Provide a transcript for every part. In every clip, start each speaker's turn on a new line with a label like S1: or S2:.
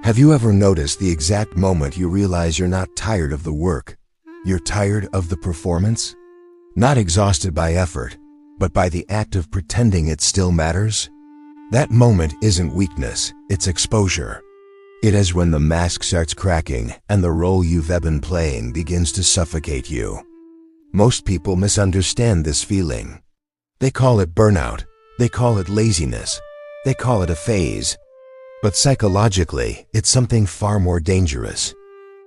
S1: Have you ever noticed the exact moment you realize you're not tired of the work? You're tired of the performance? Not exhausted by effort, but by the act of pretending it still matters? That moment isn't weakness, it's exposure. It is when the mask starts cracking and the role you've been playing begins to suffocate you. Most people misunderstand this feeling. They call it burnout, they call it laziness, they call it a phase. But psychologically, it's something far more dangerous.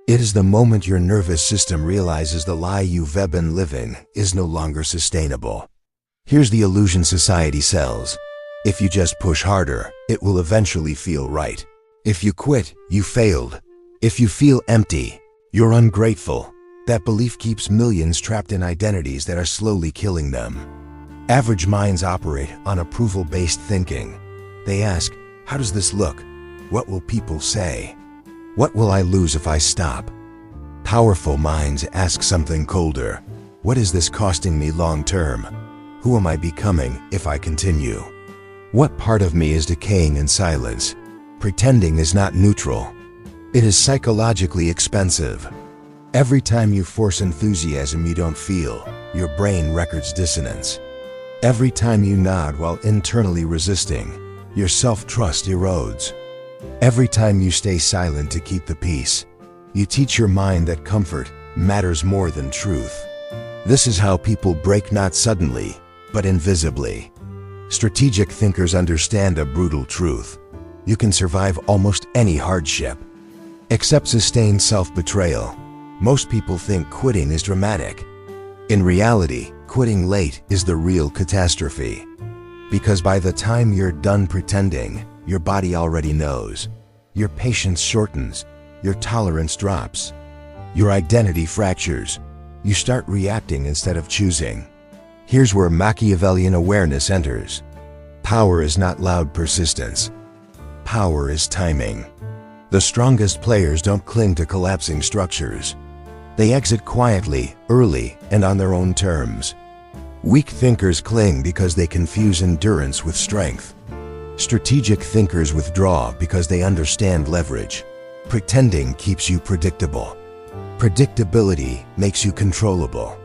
S1: It is the moment your nervous system realizes the lie you've been living is no longer sustainable. Here's the illusion society sells. If you just push harder, it will eventually feel right. If you quit, you failed. If you feel empty, you're ungrateful. That belief keeps millions trapped in identities that are slowly killing them. Average minds operate on approval-based thinking. They ask, how does this look? What will people say? What will I lose if I stop? Powerful minds ask something colder. What is this costing me long term? Who am I becoming if I continue? What part of me is decaying in silence? Pretending is not neutral. It is psychologically expensive. Every time you force enthusiasm you don't feel, your brain records dissonance. Every time you nod while internally resisting, your self-trust erodes. Every time you stay silent to keep the peace, you teach your mind that comfort matters more than truth. This is how people break not suddenly, but invisibly. Strategic thinkers understand a brutal truth. You can survive almost any hardship, except sustained self-betrayal. Most people think quitting is dramatic. In reality, quitting late is the real catastrophe. Because by the time you're done pretending, your body already knows. Your patience shortens, your tolerance drops, your identity fractures. You start reacting instead of choosing. Here's where Machiavellian awareness enters. Power is not loud persistence. Power is timing. The strongest players don't cling to collapsing structures. They exit quietly, early, and on their own terms. Weak thinkers cling because they confuse endurance with strength. Strategic thinkers withdraw because they understand leverage. Pretending keeps you predictable. Predictability makes you controllable.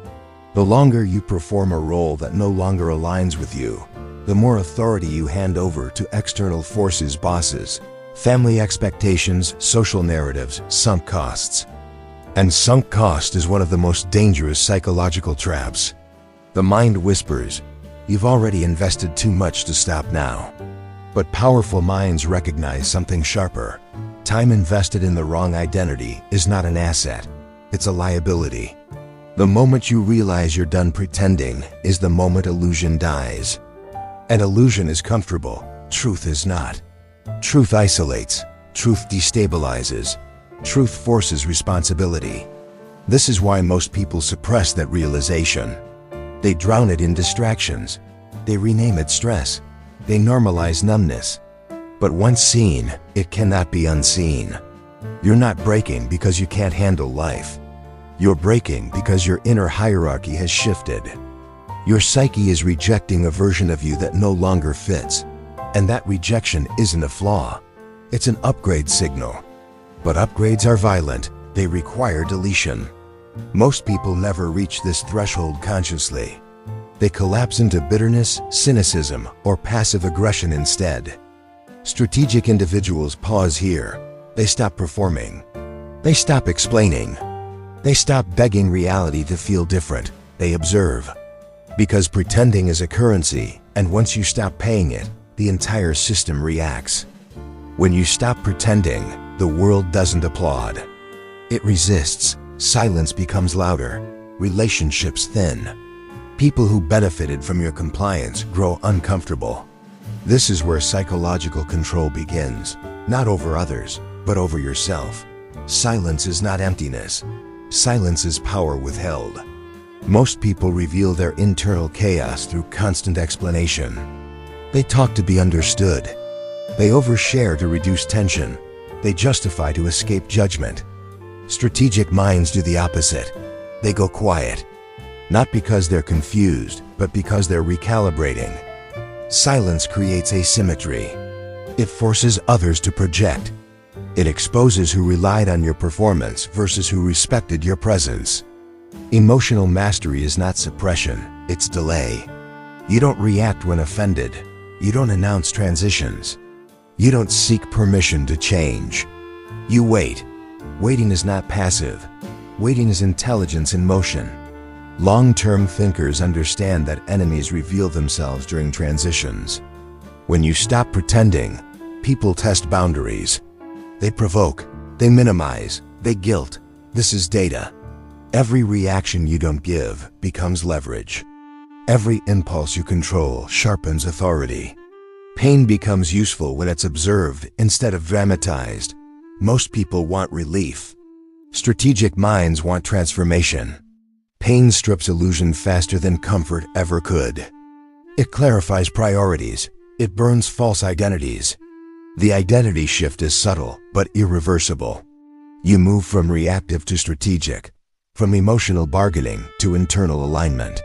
S1: The longer you perform a role that no longer aligns with you, the more authority you hand over to external forces, bosses, family expectations, social narratives, sunk costs. And sunk cost is one of the most dangerous psychological traps. The mind whispers, you've already invested too much to stop now. But powerful minds recognize something sharper. Time invested in the wrong identity is not an asset, it's a liability. The moment you realize you're done pretending is the moment illusion dies. An illusion is comfortable, truth is not. Truth isolates, truth destabilizes, truth forces responsibility. This is why most people suppress that realization. They drown it in distractions. They rename it stress. They normalize numbness. But once seen, it cannot be unseen. You're not breaking because you can't handle life. You're breaking because your inner hierarchy has shifted. Your psyche is rejecting a version of you that no longer fits. And that rejection isn't a flaw. It's an upgrade signal. But upgrades are violent. They require deletion. Most people never reach this threshold consciously. They collapse into bitterness, cynicism, or passive aggression instead. Strategic individuals pause here. They stop performing. They stop explaining. They stop begging reality to feel different. They observe. Because pretending is a currency, and once you stop paying it, the entire system reacts. When you stop pretending, the world doesn't applaud. It resists. Silence becomes louder. Relationships thin. People who benefited from your compliance grow uncomfortable. This is where psychological control begins, not over others, but over yourself. Silence is not emptiness. Silence is power withheld. Most people reveal their internal chaos through constant explanation. They talk to be understood. They overshare to reduce tension. They justify to escape judgment. Strategic minds do the opposite. They go quiet. Not because they're confused, but because they're recalibrating. Silence creates asymmetry. It forces others to project. It exposes who relied on your performance versus who respected your presence. Emotional mastery is not suppression, it's delay. You don't react when offended. You don't announce transitions. You don't seek permission to change. You wait. Waiting is not passive. Waiting is intelligence in motion. Long-term thinkers understand that enemies reveal themselves during transitions. When you stop pretending, people test boundaries. They provoke, they minimize, they guilt. This is data. Every reaction you don't give becomes leverage. Every impulse you control sharpens authority. Pain becomes useful when it's observed instead of dramatized. Most people want relief. Strategic minds want transformation. Pain strips illusion faster than comfort ever could. It clarifies priorities. It burns false identities. The identity shift is subtle but irreversible. You move from reactive to strategic, from emotional bargaining to internal alignment,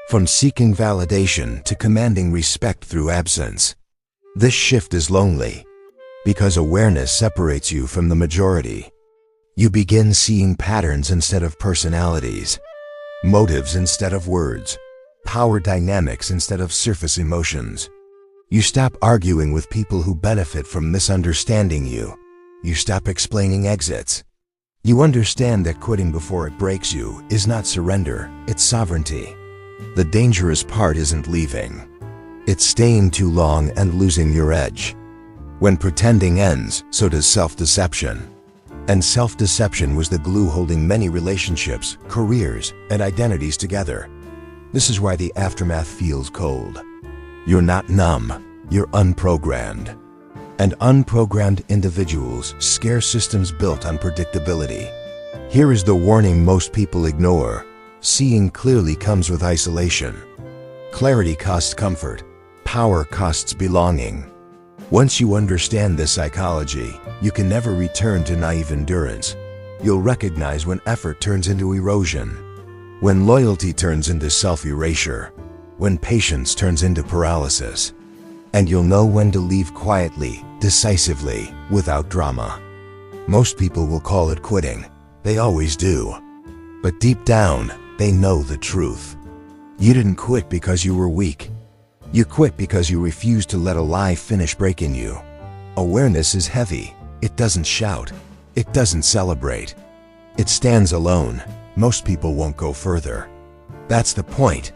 S1: from seeking validation to commanding respect through absence. This shift is lonely because awareness separates you from the majority. You begin seeing patterns instead of personalities, motives instead of words, power dynamics instead of surface emotions. You stop arguing with people who benefit from misunderstanding you. You stop explaining exits. You understand that quitting before it breaks you is not surrender, it's sovereignty. The dangerous part isn't leaving. It's staying too long and losing your edge. When pretending ends, so does self-deception. And self-deception was the glue holding many relationships, careers, and identities together. This is why the aftermath feels cold. You're not numb, you're unprogrammed. And unprogrammed individuals scare systems built on predictability. Here is the warning most people ignore. Seeing clearly comes with isolation. Clarity costs comfort. Power costs belonging. Once you understand this psychology, you can never return to naive endurance. You'll recognize when effort turns into erosion, when loyalty turns into self-erasure, when patience turns into paralysis. And you'll know when to leave quietly, decisively, without drama. Most people will call it quitting. They always do. But deep down, they know the truth. You didn't quit because you were weak. You quit because you refused to let a lie finish breaking you. Awareness is heavy. It doesn't shout. It doesn't celebrate. It stands alone. Most people won't go further. That's the point.